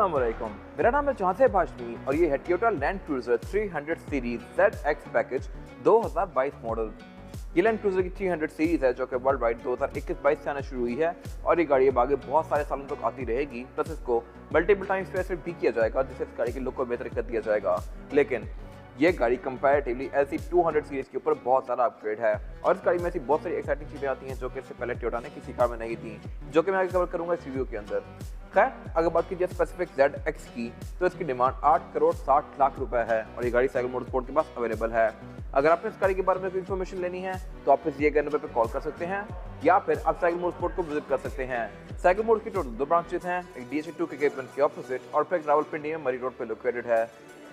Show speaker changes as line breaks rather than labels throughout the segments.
अस्सलाम वालेकुम, मेरा नाम है जहांसे भाशमी और ये है Toyota land cruiser 300 series ZX package 2022 model. ये लैंड क्रूजर की 300 सीरीज है जो कि वर्ल्ड वाइड 2021-22 से आना शुरू हुई है और ये गाड़ी अब आगे बहुत सारे सालों तक आती रहेगी। प्लस इसको मल्टीपल टाइम्स फेसलिफ्ट भी किया जाएगा जिससे इस गाड़ी के लुक को बेहतर कर दिया जाएगा। लेकिन ये गाड़ी कंपैरेटिवली LC200 सीरीज के ऊपर बहुत सारा अपग्रेड है और इस गाड़ी में ऐसी बहुत सारी एक्साइटिंग चीज़ें आती हैं जो कि इससे पहले टोयोटा ने किसी कार में नहीं थी, जो कि मैं आगे कवर करूंगा इस रिव्यू के अंदर। खैर, अगर बात कीजिए स्पेसिफिक ZX की तो इसकी डिमांड 8 करोड़ 60 लाख रुपए है और ये गाड़ी साइकिल मोटरस्पोर्ट के पास अवेलेबल है। अगर आपने इस गाड़ी के बारे में कोई इन्फॉर्मेशन लेनी है तो आप इस दिए गए नंबर पर कॉल कर सकते हैं या फिर आप साइकिल मोटरस्पोर्ट को विजिट कर सकते हैं। साइकिल मोड की टोटल 2 ब्रांचेस हैं, एक DHA2 के केपन के ऑपोजिट और फिर रावलपिंडी में मरी रोड पर लोकेटेड है।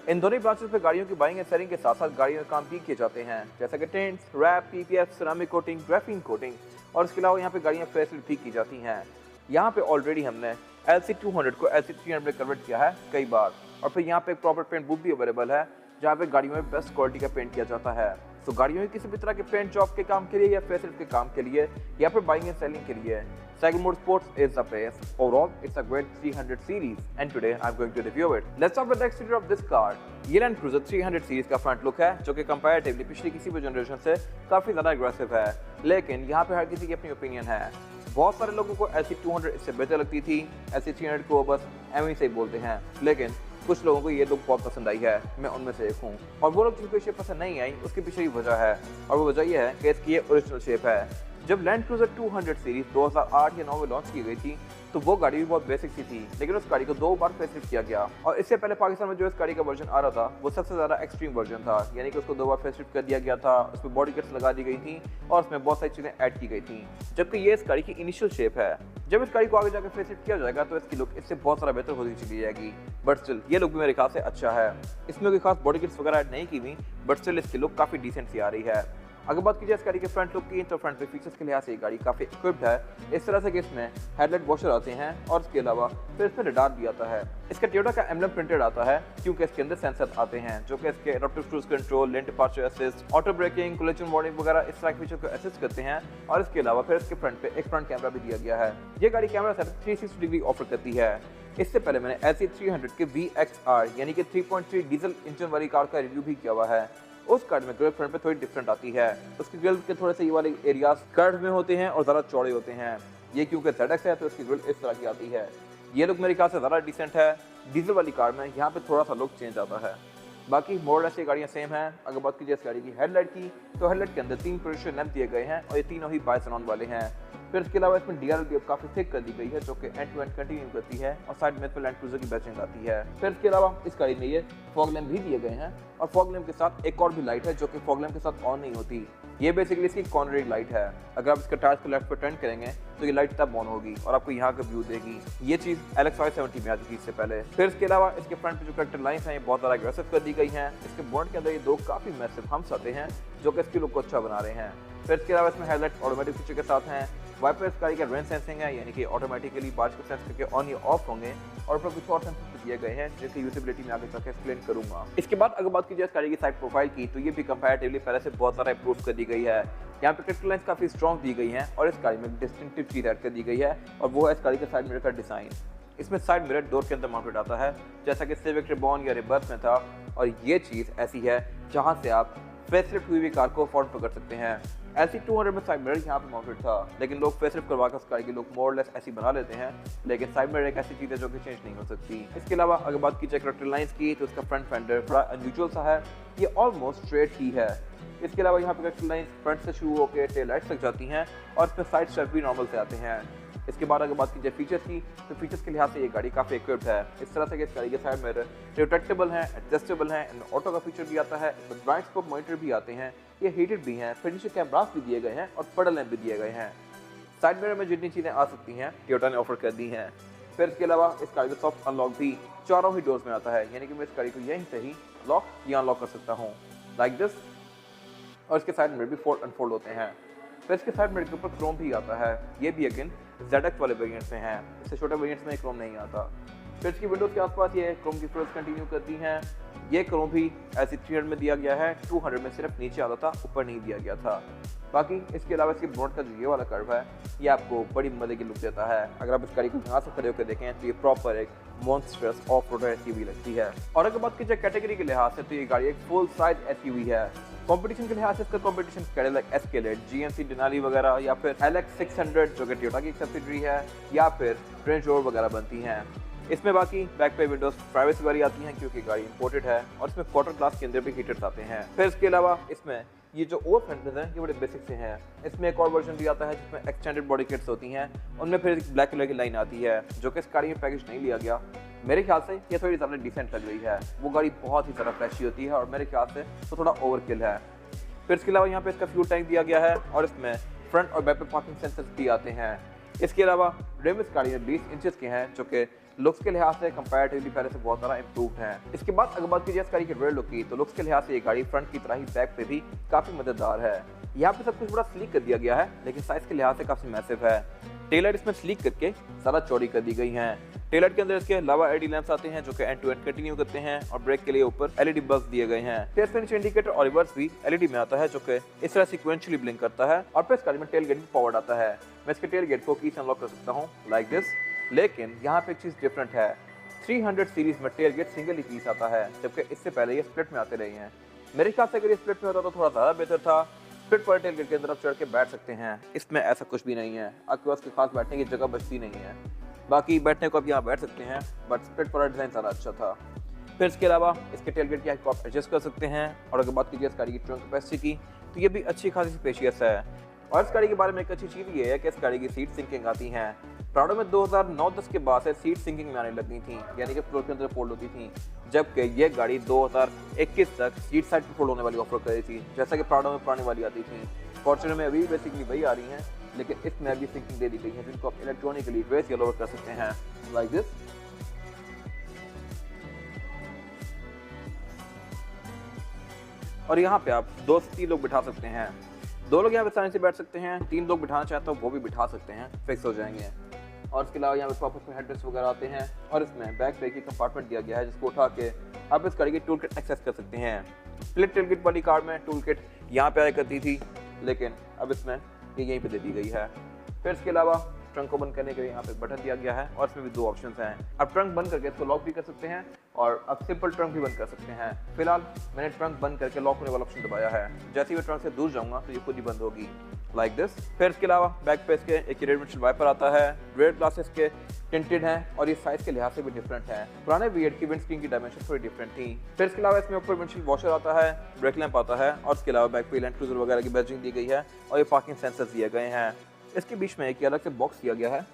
इन दोनों ब्रांचेस पे गाड़ियों की बाइंग एंड सेलिंग के साथ साथ गाड़ियों में काम भी किए जाते हैं, जैसे कि tints, wrap, PPF, ceramic coating, graphene coating और इसके अलावा यहाँ पे गाड़ियाँ फेसलिफ्ट भी की जाती हैं। यहाँ पे ऑलरेडी हमने LC200 को LC300 में कन्वर्ट किया है कई बार और फिर यहाँ पे एक प्रॉपर पेंट बुक भी अवेलेबल है जहाँ पे गाड़ियों में बेस्ट क्वालिटी का पेंट किया जाता है। तो गाड़ियों में किसी भी तरह के पेंट जॉब के काम के लिए या फेसलिफ्ट के काम के लिए या फिर बाइंग एंड सेलिंग के लिए Cycle Motorsports is the place. Overall, it's a great 300 series, and today I'm going to review it. Let's start with the exterior of this car. ये Land Cruiser 300 series का front look है जो कि comparatively पिछली किसी भी generation से काफी ज्यादा अग्रेसिव है, लेकिन यहाँ पे हर किसी की अपनी ओपिनियन है। बहुत सारे लोगों को LC200 इससे बेहतर लगती थी, LC300 को बस एम ही से बोलते हैं, लेकिन कुछ लोगों को ये लुक बहुत पसंद आई है, मैं उनमें से एक हूँ। और वो लोग जिनको शेप पसंद नहीं आई उसके पीछे ही वजह है और वो वजह ये है कि इसकी ये ओरिजिनल शेप है। जब लैंड क्रूजर 200 सीरीज 2008 या 9 में लॉन्च की गई थी तो वो गाड़ी भी बहुत बेसिक सी थी, लेकिन उस गाड़ी को 2 बार फेसलिफ्ट किया गया और इससे पहले पाकिस्तान में जो इस गाड़ी का वर्जन आ रहा था वो सबसे ज़्यादा एक्सट्रीम वर्जन था, यानी कि उसको 2 बार फेसलिफ्ट कर दिया गया था, उसमें बॉडी किट्स लगा दी गई थी और उसमें बहुत सारी चीज़ें ऐड की गई थी, जबकि ये इस गाड़ी की इनिशियल शेप है। जब इस गाड़ी को आगे जाकर फेसलिफ्ट किया जाएगा तो इसकी लुक इससे बहुत सारा बेहतर होती चली जाएगी, बट स्टिल ये लुक भी मेरे ख्याल से अच्छा है। इसमें कोई खास बॉडी किट्स वगैरह ऐड नहीं की हुई, बट स्टिल इसकी लुक काफ़ी डिसेंट सी आ रही है। अगर बात कीजिए इस गाड़ी के फ्रंट लुक की तो फ्रंट पे फीचर्स के लिहाज से ये गाड़ी काफ़ी इक्विप्ड है, इस तरह से कि इसमें हेडलाइट वॉशर आते हैं और इसके अलावा फिर इसमें रडार भी आता है। इसका टोयोटा का एम्बलम प्रिंटेड आता है क्योंकि इसके अंदर सेंसर आते हैं जो कि इसके adaptive cruise control, lane departure assist, auto braking, collision warning वगैरह इस तरह के फीचर को असिस्ट करते हैं और इसके अलावा फिर इसके फ्रंट पे एक फ्रंट कैमरा भी दिया गया है। ये गाड़ी कैमरा सेटअप 360 डिग्री ऑफर करती है। इससे पहले मैंने LC300 के VXR यानी कि 3.3 डीजल इंजन वाली कार का रिव्यू भी किया हुआ है। उस कार में ग्रिल फ्रंट पे थोड़ी डिफरेंट आती है, उसकी ग्रिल के थोड़े से ये वाले एरियाज कर्व में होते हैं और ज़्यादा चौड़े होते हैं। ये क्योंकि ZX है तो इसकी ग्रिल इस तरह की आती है। ये लुक मेरे ख्याल से ज़्यादा डिसेंट है। डीजल वाली कार में यहाँ पे थोड़ा सा लुक चेंज आता है, बाकी मोर ऐसी गाड़ियाँ सेम हैं। अगर बात कीजिए इस गाड़ी की हेडलाइट की तो हेडलाइट के अंदर 3 पोजिशन लैंप दिए गए हैं और ये तीनों ही बाइसनॉन वाले हैं। फिर इसके अलावा इसमें DRL भी काफ़ी थिक कर दी गई है जो कि एंड टू एंड कंटिन्यू करती है और साइड में लैंड क्रूजर की बैचिंग आती है। फिर इसके अलावा इस गाड़ी में ये फॉग लैंप भी दिए गए हैं और फॉग लैंप के साथ एक और भी लाइट है जो कि फॉग लैंप के साथ ऑन नहीं होती। ये बेसिकली इसकी कॉर्नरिंग लाइट है। अगर आप इसका टायर्स को लेफ्ट पर टर्न करेंगे तो ये लाइट तब ऑन होगी और आपको यहाँ का व्यू देगी। ये चीज़ LX570 में आ चुकी इससे पहले। फिर इसके अलावा इसके फ्रंट पे जो करेक्टर लाइन्स हैं ये बहुत ज़्यादा एग्रेसिव कर दी गई हैं। इसके बोनट के अंदर ये 2 काफ़ी मैसिव हम्प्स आते हैं जो कि इसकी लुक को अच्छा बना रहे हैं। फिर इसके अलावा इसमें हेडलाइट ऑटोमेटिक फीचर के साथ हैं। वाइपर इस गाड़ी का रेन सेंसिंग है, यानी कि ऑटोमेटिकली बारिश को सेंस करके ऑन या ऑफ होंगे और ऊपर कुछ और सेंसर दिए गए हैं जिसकी यूजिबिलिटी में आगे जाकर एक्सप्लेन करूंगा। इसके बाद अगर बात कीजिए इस गाड़ी की साइड प्रोफाइल की तो ये भी कंपैरेटिवली पहले से बहुत ज़्यादा इंप्रूव कर दी गई है। यहाँ पे क्रिस्टल लाइन्स काफ़ी स्ट्रॉन्ग दी गई हैं और इस गाड़ी में डिस्टिंक्टिव चीज़ ऐड कर दी गई है और वो है इस गाड़ी के साइड मिरर का डिज़ाइन। इसमें साइड मिरर डोर के अंदर माउंटेड आता है जैसा कि सिविक रिबॉन या रिबर्स में था और ये चीज़ ऐसी है जहाँ से आप फेसलिफ्ट हुई कार को अफोर्ड कर सकते हैं। LC200 में साइड मिरर यहाँ पे माउंटेड था, लेकिन लोग फेसलिफ्ट करवा कर उस गाड़ी की लुक मोर लेस ऐसी बना लेते हैं, लेकिन साइड मिरर एक ऐसी चीज़ है जो कि चेंज नहीं हो सकती। इसके अलावा अगर बात की जाए करेक्टर लाइन्स की तो इसका फ्रंट फेंडर बड़ा अनयूजुअल सा है, ये ऑलमोस्ट स्ट्रेट ही है। इसके अलावा यहाँ पे करेक्टर लाइन्स फ्रंट से शुरू होकर टेल लाइट तक जाती हैं और इसमें साइड स्टेप भी नॉर्मल से आते हैं। इसके बाद अगर बात की जाए फीचर्स की तो फीचर्स के लिहाज से ये गाड़ी काफ़ी इक्विप्ड है। इस तरह से कि इस गाड़ी के साइड मिरर रिट्रैक्टेबल हैं, एडजस्टेबल हैं, इनमें ऑटो का फीचर भी आता है, इसमें ब्लाइंड स्पॉट मॉनिटर भी आते हैं, ये हीटेड भी हैं, फिर नीचे कैमरास भी दिए गए हैं और पडल लैंप भी दिए गए हैं। साइड मिरर में जितनी चीज़ें आ सकती हैं टोयोटा ने ऑफर कर दी हैं। फिर इसके अलावा इस गाड़ी का सॉफ्ट अनलॉक भी चारों ही डोर्स में आता है, यानी कि मैं इस गाड़ी को यहीं से ही लॉक या अनलॉक कर सकता हूँ लाइक दिस। और इसके साइड मिरर भी फोल्ड अनफोल्ड होते हैं। फिर इसके साइड मिरर के ऊपर क्रोम भी आता है, ये भी अगेन ZX वाले वेरिएंट्स में है, इससे छोटे वेरिएंट्स में क्रोम नहीं आता। फिर इसकी विंडोज़ के आसपास ये क्रोम की फ्लोर्स कंटिन्यू करती हैं। ये क्रोम भी LC300 में दिया गया है, 200 में सिर्फ नीचे आता था, ऊपर नहीं दिया गया था। बाकी इसके अलावा इसकी बोनट का जो ये वाला कर्व है ये आपको बड़ी मजे की लुक देता है। अगर आप इस गाड़ी को यहाँ से खड़े होकर देखें तो ये प्रॉपर एक मॉन्स्टरस ऑफ रोड एसयूवी लगती है। और अगर बात की जाए कैटेगरी के लिहाज से तो ये गाड़ी एक फुल साइज एसयूवी है। कंपटीशन के लिहाज से इसका competition Cadillac Escalade, GMC Denali वगैरह या फिर एलेक्स 600 जो कि टोयोटा की एक सब्सिडरी है या फिर रेंज रोवर वगैरह बनती हैं। इसमें बाकी बैक पे विंडोज प्राइवेसी वाली आती हैं क्योंकि गाड़ी इंपोर्टेड है और इसमें क्वार्टर ग्लास के अंदर भी हीटर्स आते हैं। फिर इसके अलावा इसमें ये जो ओवर फेंडर्स हैं ये बड़े बेसिक से हैं। इसमें एक और वर्जन भी आता है जिसमें एक्सटेंडेड बॉडी किट्स होती हैं, उनमें फिर ब्लैक कलर की लाइन आती है जो कि इस गाड़ी में पैकेज नहीं लिया गया। मेरे ख्याल से ये थोड़ी ज़्यादा डिसेंट लग रही है। वो गाड़ी बहुत ही ज़्यादा फ्लैशी होती है और मेरे ख्याल से तो थोड़ा ओवरकिल है। फिर इसके अलावा यहाँ पे इसका फ्यूल टैंक दिया गया है और इसमें फ्रंट और बैक पे पार्किंग सेंसर्स भी आते हैं। इसके अलावा रिम इस गाड़ी में 20 इंचेस के हैं जो कि लुक्स के लिहाज से कंपैरेटिवली पहले से बहुत ज़्यादा इम्प्रूव्ड है। इसके बाद अगर बात कीजिए इस गाड़ी के रेयर लुक की तो लुक्स के लिहाज से ये गाड़ी फ्रंट की तरह ही बैक पे भी काफ़ी मददगार है। यहाँ पे सब कुछ बड़ा स्लीक कर दिया गया है लेकिन साइज के लिहाज से काफ़ी मैसिव है। टेलर इसमें स्लीक करके ज़्यादा चौड़ी कर दी गई हैं। टेलर के अंदर इसके अलावा एलईडी लैंप्स आते हैं जो कि एंड टू एंड कंटिन्यू करते हैं और ब्रेक के लिए ऊपर एलईडी बल्ब दिए गए हैं। टेल फिनिश इंडिकेटर और रिवर्स भी एलईडी में आता है जो कि इस तरह सीक्वेंशियली ब्लिंक करता है। और फिर इस गाड़ी में टेल गेट भी पावर्ड आता है। मैं इसके टेल गेट को की से अनलॉक कर सकता हूँ लाइक दिस। लेकिन यहाँ पे एक चीज़ डिफरेंट है, 300 सीरीज में टेल गेट सिंगल ही पीस आता है जबकि इससे पहले ये स्प्लिट में आते रहे हैं। मेरे ख्याल से अगर ये स्प्लिट में होता तो थोड़ा ज़्यादा बेहतर था। स्प्लिट पर टेल गेट के अंदर आप चढ़ के बैठ सकते हैं, इसमें ऐसा कुछ भी नहीं है। आपके पास खास बैठने की जगह बचती नहीं है। बाकी बैठने को आप यहाँ बैठ सकते हैं बट स्प्लिट पर डिज़ाइन ज़्यादा अच्छा था। फिर इसके अलावा इसके टेल गेट की हाइट को आप एडजस्ट कर सकते हैं। और अगर बात कीजिए इस गाड़ी की ट्रंक कैपेसिटी की तो ये भी अच्छी खासी स्पेशियस है। और इस गाड़ी के बारे में एक अच्छी चीज़ ये है कि इस गाड़ी की सीट सिंकिंग आती हैं। प्राडो में 2009-10 के बाद से सीट सिंकिंग में आने लगी थी, यानी कि फ्लोर के अंदर फोल्ड होती थी, जबकि ये गाड़ी 2021 तक सीट साइड पर फोल्ड होने वाली ऑफर कर रही थी जैसा कि प्राडो में पुराने वाली आती थी। फॉर्च्यूनर में अभी बेसिकली वही आ रही हैं लेकिन इसमें अभी सिंकिंग दे दी गई है जिनको आप इलेक्ट्रॉनिकली रेस या लोअर कर सकते हैं लाइक दिस। और यहाँ पे आप 2 से 3 लोग बिठा सकते हैं। 2 लोग यहाँ पे आसानी से बैठ सकते हैं, 3 लोग बिठाना चाहते हो वो भी बिठा सकते हैं, फिक्स हो जाएंगे। और इसके अलावा यहाँ पे प्रॉपर हेडरेस्ट वगैरह आते हैं और इसमें बैक पे की कंपार्टमेंट दिया गया है जिसको उठा के आप इस गाड़ी की टूल किट एक्सेस कर सकते हैं। स्प्लिट टूल किट वाली कार में टूल किट यहाँ पे आया करती थी लेकिन अब इसमें ये यहीं पे दे दी गई है। फिर इसके अलावा ट्रंक को बंद करने के लिए यहाँ पे बटन दिया गया है और इसमें भी 2 ऑप्शंस हैं। आप ट्रंक बंद करके इसको लॉक भी कर सकते हैं और आप सिंपल ट्रंक भी बंद कर सकते हैं। फिलहाल मैंने ट्रंक बंद करके लॉक होने वाला ऑप्शन दबाया है। जैसे ही मैं ट्रंक से दूर जाऊंगा तो ये खुद ही बंद होगी लाइक दिस। फिर इसके अलावा बैक पे इसके एक रेयर विंडशील्ड वाइपर आता है। रेयर ग्लासेस के टिंटेड हैं और ये साइज के लिहाज से भी डिफरेंट है। पुराने V8 की विंडस्क्रीन की डायमेंशन थोड़ी डिफरेंट थी। फिर इसके अलावा इसमें ऊपर विंडशील्ड वॉशर आता है, ब्रेक लैंप आता है और इसके अलावा बैक पे लैंड क्रूजर वगैरह की बैजिंग दी गई है और ये पार्किंग सेंसर्स दिए गए हैं। इसके बीच में एक अलग से बॉक्स दिया गया है।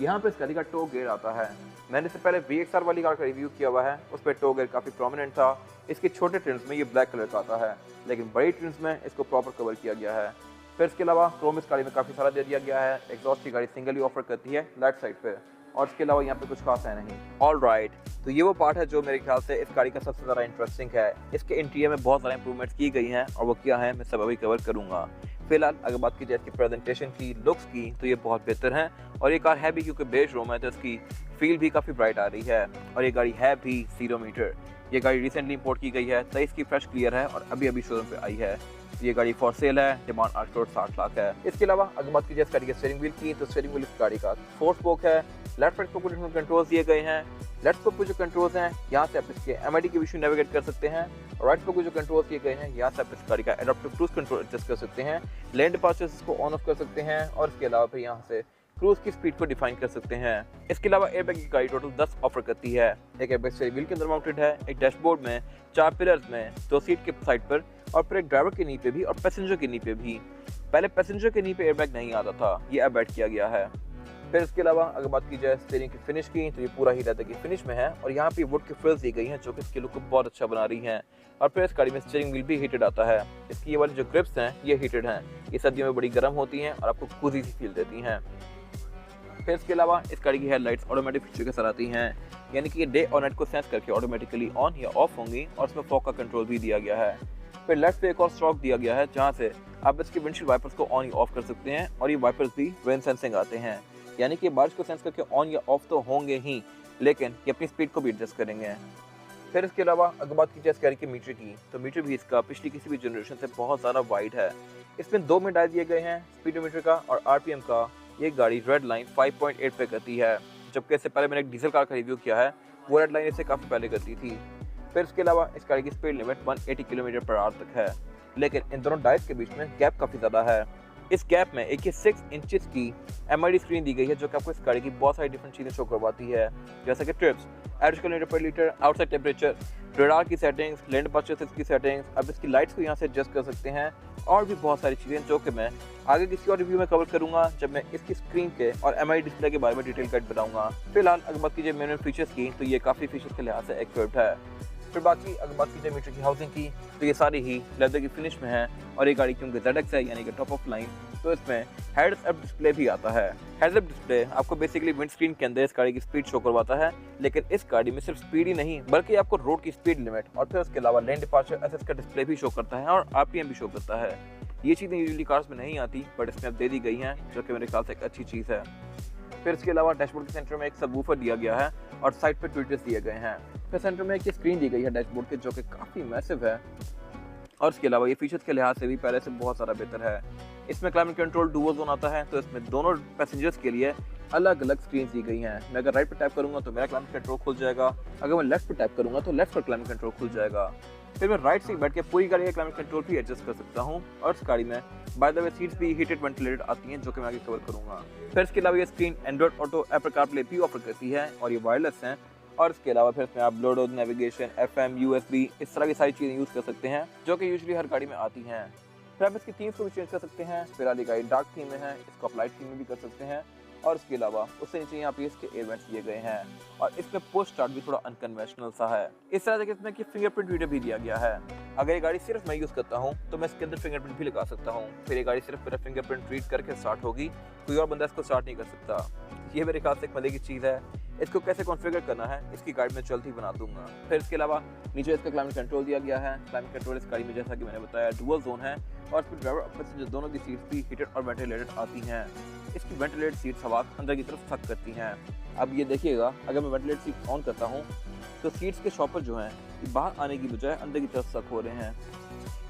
यहाँ पे इस गाड़ी का टो गेयर आता है। मैंने इससे पहले VXR वाली कार का रिव्यू किया हुआ है, उस पर टो गेयर काफ़ी प्रोमिनेंट था। इसके छोटे ट्रिम्स में ये ब्लैक कलर का आता है लेकिन बड़ी ट्रिम्स में इसको प्रॉपर कवर किया गया है। फिर इसके अलावा क्रोम इस गाड़ी में काफ़ी सारा दे दिया गया है। एग्जॉस्ट की गाड़ी सिंगल ही ऑफर करती है लेफ्ट साइड पे और इसके अलावा यहाँ पे कुछ खास है नहीं। ऑल राइट, तो ये वो पार्ट है जो मेरे ख्याल से इस गाड़ी का सबसे ज़्यादा इंटरेस्टिंग है। इसके इंटीरियर में बहुत सारे इंप्रूवमेंट्स की गई हैं और वो क्या है मैं सब अभी कवर करूँगा। फिलहाल अगर बात की जाए इसकी प्रेजेंटेशन की, लुक्स की, तो ये बहुत बेहतर है और ये कार है भी क्योंकि बेज रोम है तो इसकी फील भी काफ़ी ब्राइट आ रही है। और ये गाड़ी है भी 0 मीटर। ये गाड़ी रिसेंटली इंपोर्ट की गई है, 23 की फ्रेश क्लियर है और अभी शोरूम पे आई है। ये गाड़ी फॉर सेल है, डिमांड 8 करोड़ 60 लाख है। इसके अलावा अगर बात कीजिए इस गाड़ी के स्टीयरिंग व्हील की तो स्टीयरिंग व्हील इस गाड़ी का 4 स्पोक है। लेफ्ट राइट स्पोक को कंट्रोल्स दिए गए हैं। लेफ्ट स्पोक पे जो कंट्रोल्स हैं यहाँ से आप इसके MID के विषय नेविगेट कर सकते हैं और राइट स्पोक को जो कंट्रोल्स दिए गए हैं यहाँ से आप इस गाड़ी का एडाप्टिव क्रूज कंट्रोल एडजस्ट कर सकते हैं। लेन डिपार्चर्स को ऑन ऑफ कर सकते हैं और इसके अलावा फिर यहाँ से क्रूज की स्पीड को डिफाइन कर सकते हैं। इसके अलावा एयरबैग की गाड़ी टोटल 10 ऑफर करती है। एक एयरबैग स्टीयरिंग व्हील के अंदर माउंटेड है, एक डैशबोर्ड में, 4 पिलर्स में, 2 सीट के साइड पर और फिर एक ड्राइवर के नी पे भी और पैसेंजर के नी पे भी। पहले पैसेंजर के नी पे एयरबैग नहीं आता था, ये अब ऐड किया गया है। फिर इसके अलावा अगर बात की जाए स्टीयरिंग की फिनिश की तो ये पूरा ही लेदर की फिनिश में है और यहाँ पे वुड की फ्रिल्स दी गई हैं जो कि इसके लुक को बहुत अच्छा बना रही हैं। और फिर इस गाड़ी में स्टीयरिंग व्हील भी हीटेड आता है। इसकी ये वाली जो ग्रिप्स हैं ये हीटेड हैं, ये सर्दियों में बड़ी गर्म होती हैं और आपको कूजी सी फील देती हैं। फिर इसके अलावा इस गाड़ी की हेडलाइट्स ऑटोमेटिक फीचर के साथ आती हैं, यानी कि ये डे और नाइट को सेंस करके ऑटोमेटिकली ऑन या ऑफ होंगी और इसमें फॉग का कंट्रोल भी दिया गया है। फिर लेफ्ट पे एक और स्ट्रोक दिया गया है जहाँ से आप इसके विंडशील्ड वाइपर्स को ऑन या ऑफ कर सकते हैं और ये वाइपर्स भी रेन सेंसिंग आते हैं, यानी कि बारिश को सेंस करके ऑन या ऑफ तो होंगे ही लेकिन ये अपनी स्पीड को भी एडजस्ट करेंगे। फिर इसके अलावा अगर बात की जाए इस गाड़ी के मीटर की, तो मीटर भी इसका पिछली किसी भी जनरेशन से बहुत ज़्यादा वाइड है। इसमें 2 में डाल दिए गए हैं, स्पीडोमीटर का और आरपीएम का। ये गाड़ी रेड लाइन 5.8 पे करती है, जबकि इससे पहले मैंने एक डीजल कार का रिव्यू किया है, वो रेड लाइन इससे काफ़ी पहले करती थी। फिर इसके अलावा इस गाड़ी की speed limit 180 kilometre per hour तक है, लेकिन इन दोनों डाइस के बीच में गैप काफ़ी ज़्यादा है। इस गैप में एक 6 इंचेस की एमआईडी स्क्रीन दी गई है, जो कि आपको इस गाड़ी की बहुत सारी डिफरेंट चीज़ें शो करवाती है, जैसे कि ट्रिप्स, एवरेज किलोमीटर पर लीटर, आउटसाइड टेम्परेचर, रडार की सेटिंग्स, लैंड पार्चेस की सेटिंग्स। अब इसकी लाइट्स को यहाँ से एडजस्ट कर सकते हैं और भी बहुत सारी चीज़ें, जो कि मैं आगे किसी और रिव्यू में कवर करूंगा, जब मैं इसकी स्क्रीन के और एमआईडी डिस्प्ले के बारे में डिटेल गाइड बताऊंगा। फिलहाल अगर बात कीजिए मेन फीचर्स की, तो ये काफ़ी फीचर्स के लिहाज से इक्विप्ड है। फिर बाकी अगर बात कीजिए मीटर की हाउसिंग की, तो ये सारी ही लेदर की फिनिश में है और ये गाड़ी क्योंकि ZX है यानी कि टॉप ऑफ लाइन, तो इसमें हेड्स अप डिस्प्ले भी आता है। हेड्स अप डिस्प्ले आपको बेसिकली विंड स्क्रीन के अंदर इस गाड़ी की स्पीड शो करवाता है, लेकिन इस गाड़ी में सिर्फ स्पीड ही नहीं बल्कि आपको रोड की स्पीड लिमिट और फिर उसके अलावा लेन डिपार्चर एसएस का डिस्प्ले भी शो करता है और आरपीएम भी शो करता है। ये चीज़ें यूजुअली कार्स में नहीं आती, बट इसमें अब दे दी गई हैं, जो कि मेरे ख्याल से एक अच्छी चीज़ है। फिर इसके अलावा डैशबोर्ड के सेंटर में एक सबवूफर दिया गया है और साइड पे ट्विटर्स दिए गए हैं। फिर सेंटर में एक स्क्रीन दी गई है डैशबोर्ड के, जो कि काफ़ी मैसिव है और इसके अलावा ये फीचर्स के लिहाज से भी पहले से बहुत सारा बेहतर है। इसमें क्लाइमेट कंट्रोल डुओ जोन आता है, तो इसमें दोनों पैसेंजर्स के लिए अलग अलग स्क्रीन दी गई हैं। मैं अगर राइट पर टैप करूंगा तो मेरा क्लाइमेट कंट्रोल खुल जाएगा, अगर मैं लेफ्ट पर टैप करूंगा तो लेफ्ट पर क्लाइमेट कंट्रोल खुल जाएगा। फिर मैं राइट से बैठ के पूरी गाड़ी का क्लाइमेट कंट्रोल भी एडजस्ट कर सकता हूँ और इस गाड़ी में बाय द वे सीट्स भी हीटेड वेंटिलेटेड आती हैं, जो कि मैं आगे कवर करूंगा। फिर इसके अलावा ये screen Android auto, Apple CarPlay भी ऑफर करती है और ये वायरलेस हैं। और इसके अलावा फिर इसमें आप ब्लूटूथ, नेविगेशन, FM, USB इस तरह की सारी चीज़ें यूज़ कर सकते हैं, जो कि यूजुअली हर गाड़ी में आती हैं। फिर आप इसकी थीम्स को भी चेंज कर सकते हैं। फिलहाल ये गाड़ी डार्क थीम में है, इसको आप लाइट थीम में भी कर सकते हैं। और इसके अलावा उससे नीचे यहाँ पे इसके एयर वेंट्स दिए गए हैं और इसमें पुश स्टार्ट भी थोड़ा अनकन्वेंशनल सा है। इस तरह से इसमें कि फिंगरप्रिंट रीडर भी दिया गया है। अगर ये गाड़ी सिर्फ मैं यूज़ करता हूँ तो मैं इसके अंदर फिंगरप्रिंट भी लगा सकता हूँ। फिर ये गाड़ी सिर्फ मेरा फिंगरप्रिंट रीड करके स्टार्ट होगी, कोई और बंदा इसको स्टार्ट नहीं कर सकता। ये मेरे ख्याल से एक मजे की चीज़ है। इसको कैसे कॉन्फ़िगर करना है इसकी गाइड में जल्द ही बना दूंगा। फिर इसके अलावा नीचे इसका क्लाइमेट कंट्रोल दिया गया है। क्लाइमेट कंट्रोल इस गाड़ी में जैसा कि मैंने बताया डुअल जोन है और फिर ड्राइवर और पैसेंजर दोनों की सीट्स भी हीटेड और वेंटिलेटेड आती हैं। इसकी वेंटिलेटेड सीट्स हवा अंदर की तरफ सक करती हैं। अब ये देखिएगा, अगर मैं वेंटिलेटेड सीट ऑन करता हूँ तो सीट्स के शॉपर जो हैं ये बाहर आने की बजाय अंदर की तरफ सक हो रहे हैं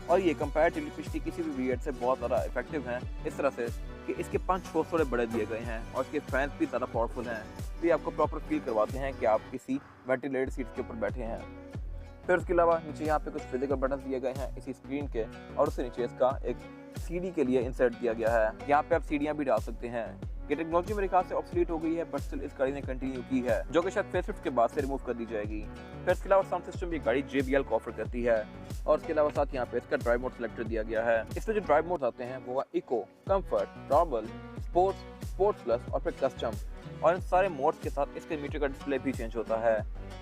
और ये कंपैरेटिवली पिछली किसी भी वेरिएंट से बहुत ज़्यादा इफेक्टिव हैं, इस तरह से कि इसके 5 हॉर्स थोड़े बड़े दिए गए हैं और इसके फैंस भी ज़्यादा पावरफुल हैं। तो ये आपको प्रॉपर फील करवाते हैं कि आप किसी वेंटिलेटेड सीट्स के ऊपर बैठे हैं। फिर उसके अलावा नीचे यहाँ पे कुछ फिजिकल बटन दिए गए हैं इसी स्क्रीन के और उससे नीचे इसका एक सीडी के लिए इंसर्ट दिया गया है। यहाँ पे आप सीढ़ियाँ भी डाल सकते हैं। ये टेक्नोलॉजी मेरे ख्याल से ऑब्सोलीट हो गई है, बट स्टिल इस गाड़ी ने कंटिन्यू की है, जो कि शायद फेसलिफ्ट के बाद से रिमूव कर दी जाएगी। फिर इसके अलावा साउंड सिस्टम भी गाड़ी JBL को ऑफर करती है और इसके अलावा साथ यहाँ पे इसका ड्राइव मोड सिलेक्टर दिया गया है। इसमें जो ड्राइव मोड आते हैं वो eco, comfort, normal, sports, sports plus और फिर कस्टम, और इन सारे मोड्स के साथ इसके मीटर का डिस्प्ले भी चेंज होता है।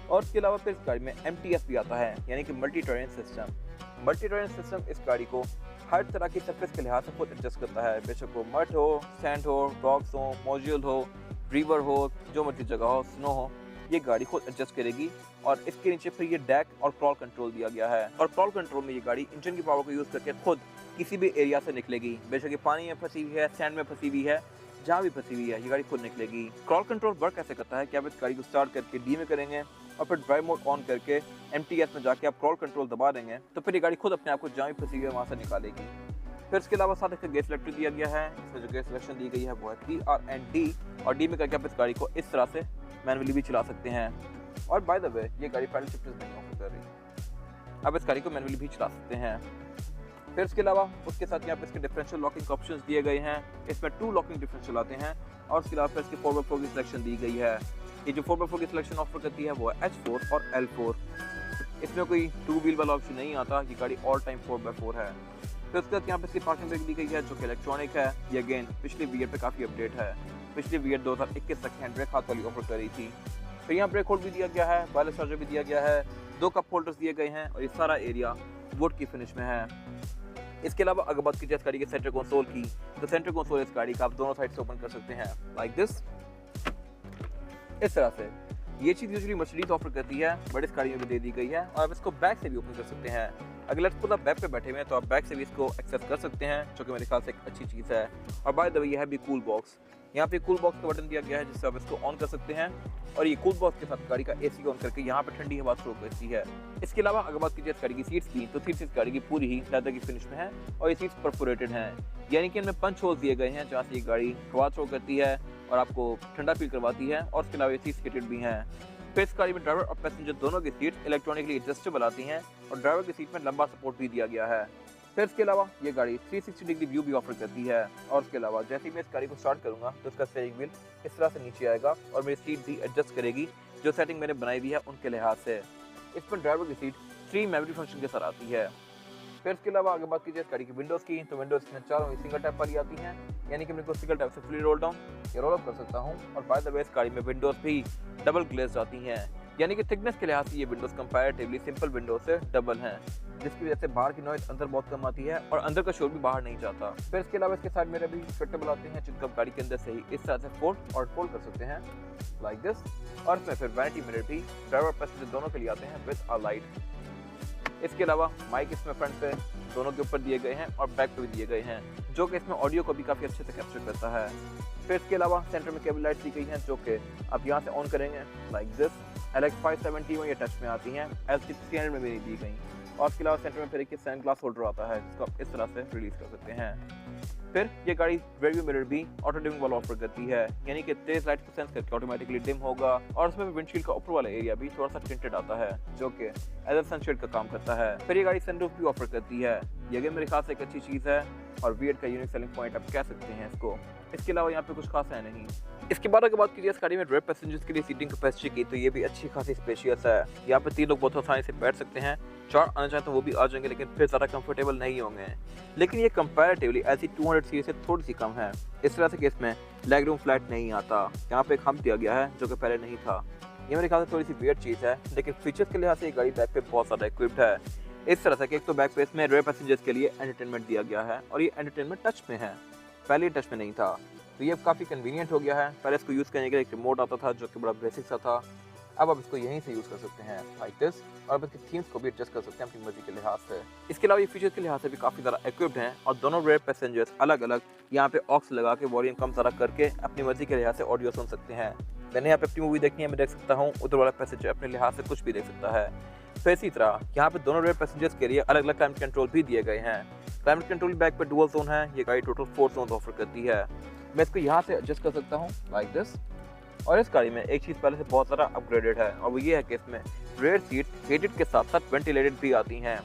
और इसके अलावा फिर इस गाड़ी में MTS भी आता है, यानी कि multi terrain system. Multi terrain system इस गाड़ी को हर तरह की सरफेस के लिहाज से खुद एडजस्ट करता है, बेशक वो मड हो, सैंड हो, रॉक्स हो, मॉड्यूल हो, रिवर हो, जो मर्जी जगह हो, स्नो हो, ये गाड़ी खुद एडजस्ट करेगी। और इसके नीचे फिर ये डैक और क्रॉल कंट्रोल दिया गया है और क्रॉल कंट्रोल में ये गाड़ी इंजन की पावर को यूज़ करके खुद किसी भी एरिया से निकलेगी, बेशक ये पानी में फंसी हुई है, सैंड में फंसी हुई है, जहाँ भी फंसी हुई है ये गाड़ी खुद निकलेगी। क्रॉल कंट्रोल वर्क कैसे करता है कि आप इस गाड़ी को स्टार्ट करके डी में करेंगे और फिर ड्राइव मोड ऑन करके MTS में जाके आप क्रॉल कंट्रोल दबा देंगे तो फिर ये गाड़ी खुद अपने आप को जहाँ भी फंसी हुई है वहाँ से निकालेगी। फिर इसके अलावा साथ इसका गेयर सिलेक्टर दिया गया है। इसमें जो गेयर सिलेक्शन दी गई है वो है PR and D और D में करके आप इस गाड़ी को इस तरह से मैनुअली भी चला सकते हैं। और बाय द वे ये गाड़ी पैडल शिफ्टर्स नहीं ऑफर कर रही, आप इस गाड़ी को मैनुअली भी चला सकते हैं। फिर इसके अलावा उसके साथ यहाँ पे इसके डिफरेंशियल लॉकिंग ऑप्शंस दिए गए हैं। इसमें 2 लॉकिंग डिफरेंशियल आते हैं और उसके अलावा फिर इसके 4x4 की सिलेक्शन दी गई है। ये जो 4x4 की सिलेक्शन ऑफर करती है वो है H4 और L4। इसमें कोई 2 व्हील वाला ऑप्शन नहीं आता, ये गाड़ी ऑल टाइम 4x4 है। फिर उसके बाद यहाँ पे इसकी पार्किंग ब्रेक दी गई है जो कि इलेक्ट्रॉनिक है। ये अगेन पिछले वेरिएंट पे काफ़ी अपडेट है। पिछले वेरिएंट 2021 तक हैंड ब्रेक हाथ वाली ऑफर कर रही थी। फिर यहाँ ब्रेक होल्ड भी दिया गया है, वायरलेस चार्जर भी दिया गया है, 2 कप होल्डर्स दिए गए हैं और ये सारा एरिया वुड की फिनिश में है। इसके अलावा अगर बात की जाए इस गाड़ी के सेंटर कंसोल की, तो सेंटर कंसोल इस गाड़ी का आप दोनों साइड से ओपन कर सकते हैं लाइक दिस, इस तरह से। ये चीज़ यूजुअली मर्सिडीज ऑफर करती है बट इस गाड़ी में भी दे दी गई है और आप इसको बैक से भी ओपन कर सकते हैं। अगर लेट्स सपोज आप बैक पे बैठे हुए हैं तो आप बैक से भी इसको एक्सेस कर सकते हैं, जो कि मेरे ख्याल से एक अच्छी चीज़ है। और बाय द वे ये है भी कूल बॉक्स, यहाँ पे कूल बॉक्स का बटन दिया गया है जिससे आप इसको ऑन कर सकते हैं और ये कूल बॉक्स के साथ गाड़ी का एसी ऑन करके यहाँ पे ठंडी हवा थ्रो करती है। इसके अलावा अगर बात कीजिए गाड़ी की सीट्स की, तो सीट्स इस गाड़ी की पूरी ही लेदर की फिनिश में है और ये सीट्स परफोरेटेड हैं, यानी कि इनमें पंच होल्स दिए गए हैं जहाँ से ये गाड़ी हवा थ्रो करती है और आपको ठंडा फील करवाती है। और इसके अलावा ये सीट्स हीटेड भी हैं। फिर इस गाड़ी में ड्राइवर और पैसेंजर दोनों की सीट्स इलेक्ट्रॉनिकली एडजस्टेबल आती हैं और ड्राइवर की सीट में लंबा सपोर्ट भी दिया गया है। फिर इसके अलावा ये गाड़ी 360 डिग्री व्यू भी ऑफर करती है। और इसके अलावा जैसे ही मैं इस गाड़ी को स्टार्ट करूंगा तो इसका स्टीयरिंग व्हील इस तरह से नीचे आएगा और मेरी सीट भी एडजस्ट करेगी जो सेटिंग मैंने बनाई हुई है उनके लिहाज से। इस पर ड्राइवर की सीट 3 मेमोरी फंक्शन के साथ आती है। फिर इसके अलावा अगर बात कीजिए इस गाड़ी की विंडोज़ की, तो विंडोज़ में चारों ही सिंगल टैप वाली आती हैं, यानी कि मेरे को सिंगल टैप से फुली रोल डाउन या रोल अप कर सकता हूँ। और बाय द वे इस गाड़ी में विंडोज़ भी डबल ग्लेज्ड आती हैं, यानी कि थिकनेस के लिहाज से ये विंडोज़ कंपैरेटिवली सिंपल विंडोज से डबल हैं, जिसकी वजह से बाहर की नॉइज अंदर बहुत कम आती है और अंदर का शोर भी बाहर नहीं जाता। फिर इसके अलावा इसके साइड मेरे भी स्ट्रेटेबल आते हैं जिनको आप गाड़ी के अंदर से ही इस तरह से फोल्ड और फोल्ड कर सकते हैं लाइक दिस। और इसमें फिर वैनिटी मिरर भी ड्राइवर पैसेंजर दोनों के लिए आते हैं विद अ लाइट। इसके अलावा माइक इसमें फ्रंट पे दोनों के ऊपर दिए गए हैं और बैक पे भी दिए गए हैं, जो कि इसमें ऑडियो को भी काफ़ी अच्छे से कैप्चर करता है। फिर इसके अलावा सेंटर में केबल लाइट दी गई हैं जो कि आप यहाँ से ऑन करेंगे लाइक दिस। LX570 में ये टच में आती हैं, LC300 में भी नहीं दी गई। और इसके अलावा सेंटर में फिर एक सन ग्लास होल्डर आता है जिसको आप इस तरह से रिलीज कर सकते हैं। फिर ये गाड़ी रियरव्यू मिरर भी ऑटो डिमिंग वाला ऑफर करती है, यानी कि तेज लाइट को सेंस करके ऑटोमेटिकली डिम होगा। और उसमें विंडशील्ड का ऊपर वाला एरिया भी थोड़ा सा टिंटेड आता है जो कि एज अ सनशेड का काम करता है। फिर ये गाड़ी सनरूफ भी ऑफर करती है, ये भी मेरे ख्याल से एक अच्छी चीज़ है और वीएट का यूनिक सेलिंग पॉइंट आप कह सकते हैं इसको। इसके अलावा यहाँ पे कुछ खास है नहीं। इसके बाद अगर बात कीजिए इस गाड़ी में रेयर पैसेंजर्स के लिए सीटिंग कैपेसिटी की, तो ये भी अच्छी खासी स्पेशियस है। यहाँ पे 3 लोग बहुत आसानी से बैठ सकते हैं, 4 आना चाहें तो वो भी आ जाएंगे, लेकिन फिर ज़्यादा कंफर्टेबल नहीं होंगे। लेकिन ये कंपैरेटिवली ऐसी 200 सीरीज से थोड़ी सी कम है, इस तरह से कि इसमें लेग रूम फ्लैट नहीं आता। यहाँ पे एक हम्प दिया गया है जो कि पहले नहीं था। ये मेरे ख्याल से थोड़ी सी वियर्ड चीज़ है, लेकिन फीचर्स के लिहाज से ये गाड़ी बैक पे बहुत ज़्यादा इक्विप्ड है। इस तरह से कि एक तो बैक पे इसमें रेयर पैसेंजर्स के लिए एंटरटेनमेंट दिया गया है और ये एंटरटेनमेंट टच में है, पहले टच में नहीं था, तो ये काफ़ी कन्वीनियंट हो गया है। पहले इसको यूज़ करने के लिए एक रिमोट आता था जो कि बड़ा बेसिक सा था, अब आप इसको यहीं से यूज़ कर सकते हैं लाइक दिस। और आप इसकी थीम्स को भी एडजस्ट कर सकते हैं अपनी मर्जी के लिहाज से। इसके अलावा ये फीचर्स के लिहाज से भी काफ़ी ज़्यादा इक्विप्ड हैं और दोनों रेयर पैसेंजर्स अलग अलग यहाँ पे ऑक्स लगा के वॉल्यूम कम ज़्यादा करके अपनी मर्जी के लिहाज से ऑडियो सुन सकते हैं। मैंने यहाँ पे अपनी मूवी देखनी है, मैं देख सकता हूँ, उधर वाला पैसेंजर अपने लिहाज से कुछ भी देख सकता है। फिर इसी तरह यहाँ पे दोनों रेयर पैसेंजर्स के लिए अलग अलग क्लाइमेट कंट्रोल भी दिए गए हैं। क्लाइमेट कंट्रोल बैक पे डुअल जोन है, ये गाड़ी टोटल 4 जोन ऑफर करती है। मैं इसको यहाँ से एडजस्ट कर सकता हूँ लाइक दिस। और इस गाड़ी में एक चीज़ पहले से बहुत ज़्यादा अपग्रेडेड है और वो ये है कि इसमें रेयर सीट्स हीटेड के साथ साथ वेंटिलेटेड भी आती हैं।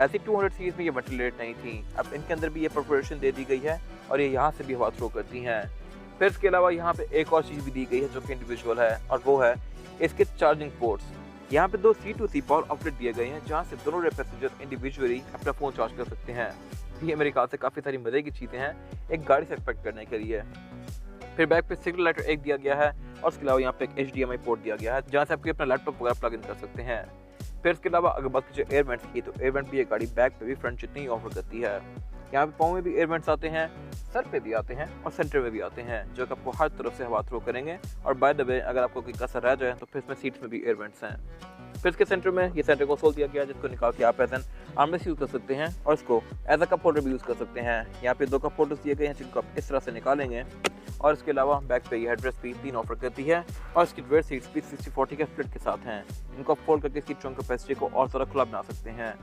ऐसी 200 सीरीज में ये वेंटिलेटेड नहीं थी, अब इनके अंदर भी ये परफोरेशन दे दी गई है और ये यहाँ से भी हवा थ्रो करती हैं। फिर इसके अलावा यहाँ पे एक और चीज़ भी दी गई है जो कि इंडिविजुअल है और वो है इसके चार्जिंग पोर्ट्स। यहाँ पे 2 C2C पावर आउटलेट दिए गए हैं जहाँ से दोनों रेयर पैसेंजर इंडिविजुअली अपना फ़ोन चार्ज कर सकते हैं। ये मेरे ख्याल से काफ़ी सारी मज़े की चीज़ें हैं एक गाड़ी से एक्सपेक्ट करने के लिए। फिर बैक पे सिग्नल लाइटर एक दिया गया है और उसके अलावा यहाँ पे एक HDMI पोर्ट दिया गया है जहाँ से आप अपना लैपटॉप वगैरह प्लग इन कर सकते हैं। फिर इसके अलावा अगर बात कीजिए एयर वेंट्स की, तो एयर वेंट भी ये गाड़ी बैक पे भी फ्रंट जितनी ही ऑफर करती है। यहाँ पे पाँव में भी एयर वेंट्स आते हैं, सर पे भी आते हैं और सेंटर में भी आते हैं जो कि आपको हर तरफ से हवा थ्रो करेंगे। और बाय द वे अगर आपको कोई कसर रह जाए तो फिर इसमें सीट्स में भी एयर वेंट्स हैं। फिर इसके सेंटर में ये सेंटर कंसोल दिया गया है जिसको निकाल के आप एज एन आर्मरेस्ट यूज़ कर सकते हैं और इसको एज अ कप होल्डर भी यूज़ कर सकते हैं। यहाँ पे 2 कप होल्डर्स दिए गए हैं जिनको आप इस तरह से निकालेंगे। और इसके अलावा बैक पे ये हेडरेस्ट भी 3 ऑफर करती है और इसकी रेयर सीट्स भी 60-40 के स्प्लिट के साथ हैं। इनको आप फोल्ड करके सीट ट्रंक कैपेसिटी को और ज़्यादा खुला बना सकते हैं।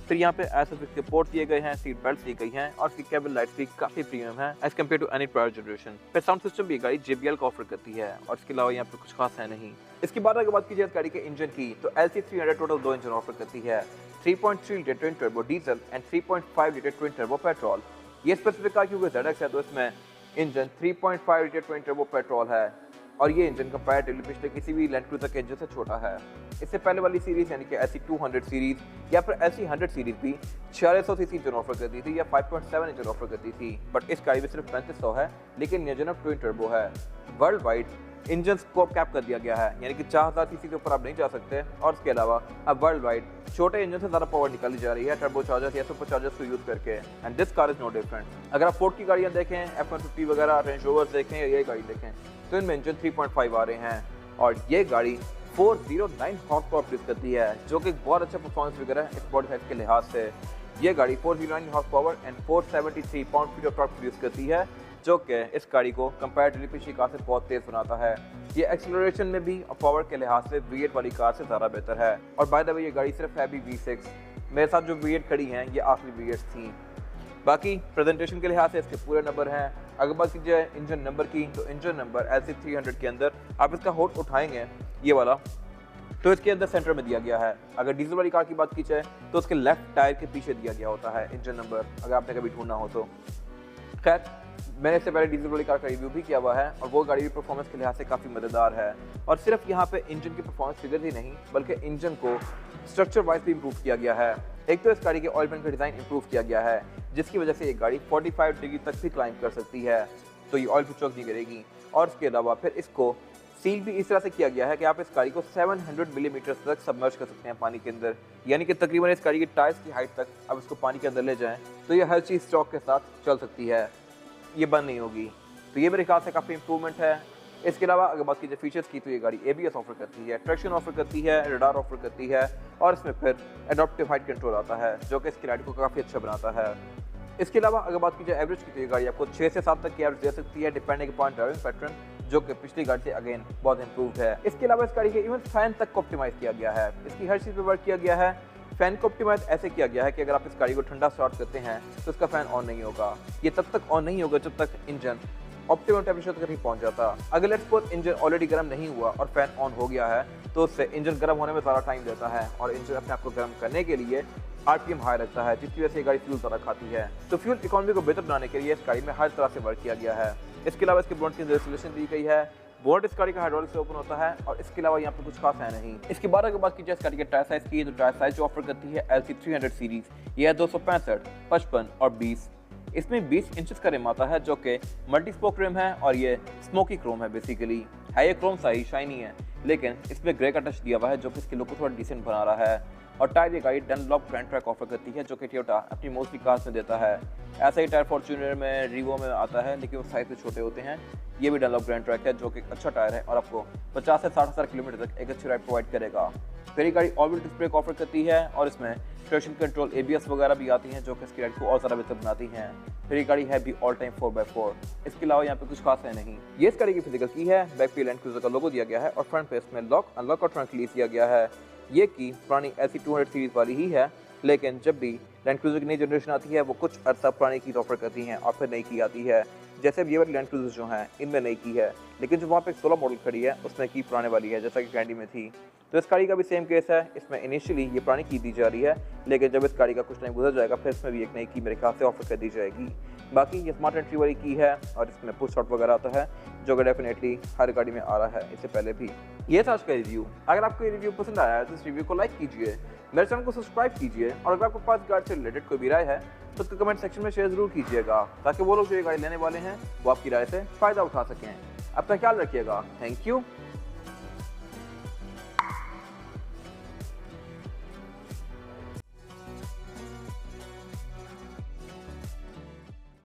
फिर यहाँ पे ISOFIX के पोर्ट दिए गए हैं, सीट बेल्ट दी गई हैं और इसकी केबल लाइट्स भी काफ़ी प्रीमियम है as compare to any prior generation. फिर साउंड सिस्टम भी गाड़ी JBL का ऑफर करती है और इसके अलावा यहाँ पे कुछ खास है नहीं। इसके बाद अगर बात कीजिए इस गाड़ी के इंजन की, तो LC300 टोटल 2 इंजन ऑफर करती है, 3.3 litre twin turbo diesel and 3.5 litre twin turbo petrol. ये स्पेसिफिक कार क्योंकि ZX है तो इसमें engine 3.5 litre twin turbo petrol है और ये इंजन कंपैरेटिवली पिछले किसी भी लैंड क्रूजर के इंजन से छोटा है। इससे पहले वाली सीरीज यानी कि LC200 सीरीज या फिर LC100 सीरीज भी 4600 सीसी इंजन ऑफर करती थी या 5.7 इंजन ऑफर करती थी, बट इस गाड़ी में सिर्फ 3500 है, लेकिन इंजन अब ट्विन टर्बो है। World wide engine scope cap कर दिया गया है, यानी कि 4000 सीसी के ऊपर आप नहीं जा सकते। और इसके अलावा अब वर्ल्ड वाइड छोटे इंजन से ज़्यादा पावर निकाली जा रही है टर्बो चार्जर्स या सुपर चार्जर्स को यूज़ करके, and this car is no different. अगर आप फोर्ड की गाड़ियाँ देखें, F-150 वगैरह, रेंज रोवर्स देखें या ये गाड़ी देखें, तो इनमें इंजन 3.5 आ रहे हैं और ये गाड़ी 409 हॉर्स पावर प्रोड्यूस करती है, जो कि बहुत अच्छा परफॉर्मेंस फिगर है इस बॉडी साइज के लिहाज से। ये गाड़ी 409 horse power and 473 pound feet of torque produce करती है, जो कि इस गाड़ी को कंपैरेटिवली पिछली कार से बहुत तेज बनाता है। ये एक्सीलरेशन में भी और पावर के लिहाज से V8 वाली कार से ज़्यादा बेहतर है। और बाय द वे ये गाड़ी सिर्फ है भी V6, मेरे साथ जो V8 खड़ी हैं ये आखिरी V8 थी। बाकी प्रेजेंटेशन के लिहाज से इसके पूरे नंबर हैं। अगर बात की जाए इंजन नंबर की, तो इंजन नंबर LC300 के अंदर आप इसका होल्ड उठाएंगे ये वाला, तो इसके अंदर सेंटर में दिया गया है। अगर डीजल वाली कार की बात की जाए तो उसके लेफ्ट टायर के पीछे दिया गया होता है इंजन नंबर, अगर आपने कभी ढूंढना हो तो। खैर, मैंने इससे पहले डीजल वाली कार का रिव्यू भी किया हुआ है और वो गाड़ी भी परफॉर्मेंस के लिहाज से काफ़ी मददगार है। और सिर्फ यहाँ पे इंजन की परफॉर्मेंस फिगर ही नहीं, बल्कि इंजन को स्ट्रक्चर वाइज भी इंप्रूव किया गया है। एक तो इस गाड़ी के ऑयल पेंट का डिज़ाइन इंप्रूव किया गया है, जिसकी वजह से ये गाड़ी 45 डिग्री तक भी क्लाइंब कर सकती है, तो ये ऑयल पे चौक नहीं करेगी। और इसके अलावा फिर इसको सील भी इस तरह से किया गया है कि आप इस गाड़ी को 700 मिलीमीटर तक सबमर्ज कर सकते हैं पानी के अंदर, यानी कि तकरीबन इस गाड़ी की टायर्स की हाइट तक आप इसको पानी के अंदर ले जाएं तो ये हर चीज़ स्टॉक के साथ चल सकती है, ये बंद नहीं होगी। तो ये मेरे ख्याल से काफ़ी इंप्रूवमेंट है। इसके अलावा अगर बात की जाए फीचर्स की, तो ये गाड़ी ABS ऑफर करती है, ट्रैक्शन ऑफर करती है, रडार ऑफर करती है और इसमें फिर एडॉप्टिव हाइट कंट्रोल आता है, जो कि इसकी गाड़ी को काफ़ी अच्छा बनाता है। इसके अलावा अगर बात की जाए एवरेज की, तो ये गाड़ी आपको 6 से 7 तक की एवरेज दे सकती है, डिपेंडिंग अपॉन ड्राइविंग पैटर्न, जो कि पिछली गाड़ी से अगेन बहुत इंप्रूव्ड है। इसके अलावा इस गाड़ी के इवन फैन तक को ऑप्टिमाइज किया गया है, इसकी हर चीज़ पे वर्क किया गया है। फैन को ऑप्टिमाइज ऐसे किया गया है कि अगर आप इस गाड़ी को ठंडा स्टार्ट करते हैं तो इसका फैन ऑन नहीं होगा। ये तब तक ऑन नहीं होगा जब तक इंजन ऑप्टिमम टेम्परेचर तक नहीं पहुंच जाता। अगर लेट्स सपोज इंजन ऑलरेडी गर्म नहीं हुआ और फैन ऑन हो गया है, तो उससे इंजन गर्म होने में ज़्यादा टाइम लेता है और इंजन अपने आप को गर्म करने के लिए RPM हाई रखता है, जिसकी वजह से ये गाड़ी फ्यूल ज़्यादा खाती है। तो फ्यूल इकोनॉमी को बेहतर बनाने के लिए इस गाड़ी में हर तरह से वर्क किया गया है। इसके अलावा इसके बोनट की रेजोल्यूशन दी गई है, बोनट इस गाड़ी का हाइड्रोलिक से ओपन होता है और इसके अलावा यहाँ पे कुछ खास है नहीं। इसके बाद अगर बात की जाए इस गाड़ी के टायर साइज की, तो टायर साइज जो ऑफर करती है LC300 सीरीज, ये है 265, 55 और 20। इसमें 20 इंचेस का रिम आता है, जो कि मल्टी स्पोक रिम है और ये स्मोकी क्रोम है। बेसिकली है ये क्रोम सा ही शाइनी है, लेकिन इसमें ग्रे का टच दिया हुआ है, जो कि इसके लुक को थोड़ा डिसेंट बना रहा है। और टायर ये गाड़ी डनलॉप ग्रैंड ट्रैक ऑफर करती है, जो कि टोयोटा अपनी मोस्टली कार्स में देता है। ऐसा ही टायर फॉर्च्यूनर में, रीवो में आता है, लेकिन वो साइज में छोटे होते हैं। ये भी डनलॉप ग्रैंड ट्रैक है, जो कि अच्छा टायर है और आपको 50 से 60 हज़ार किलोमीटर तक एक अच्छी राइड प्रोवाइड करेगा। फिर ये गाड़ी all wheel disc brake offer करती है और इसमें ट्रैक्शन कंट्रोल ABS वगैरह भी आती हैं, जो कि इसकी राइड को और ज़्यादा बेहतर बनाती हैं। फिर ये गाड़ी है भी ऑल टाइम 4x4। इसके अलावा यहाँ पे कुछ खास है नहीं। ये इस गाड़ी की फिजिकल की है, बैक पे लैंड क्रूजर का लोगो दिया गया है और फ्रंट पे इसमें लॉक अनलॉक और ट्रंक रिलीज दिया गया है। ये की पुरानी LC200 सीरीज वाली ही है, लेकिन जब भी लैंड क्रूजर की नई जनरेशन आती है वो कुछ अर्सा पुरानी की ऑफर करती हैं और फिर नई की आती है। जैसे अब ये वाली लैंड क्रूजर जो हैं इनमें नई की है, लेकिन जो वहाँ पे 16 मॉडल खड़ी है उसमें की पुराने वाली है, जैसा कि कैंडी में थी। तो इस गाड़ी का भी सेम केस है, इसमें इनिशियली ये पुरानी की दी जा रही है, लेकिन जब इस गाड़ी का कुछ टाइम गुजर जाएगा फिर इसमें भी एक नई की मेरे ख्याल से ऑफर कर दी जाएगी। बाकी ये स्मार्ट एंट्री वाली की है और इसमें पुश शॉट वगैरह आता है, जो कि डेफिनेटली हर गाड़ी में आ रहा है इससे पहले भी। ये था आज का रिव्यू। अगर आपको ये रिव्यू पसंद आया है तो इस रिव्यू को लाइक कीजिए, मेरे चैनल को सब्सक्राइब कीजिए और अगर आपके पास गाड़ी से रिलेटेड कोई भी राय है तो उसको कमेंट सेक्शन में शेयर जरूर कीजिएगा, ताकि वो लोग जो ये गाड़ी लेने वाले हैं वो आपकी राय से फ़ायदा उठा सकें। अपना ख्याल रखिएगा। Thank you.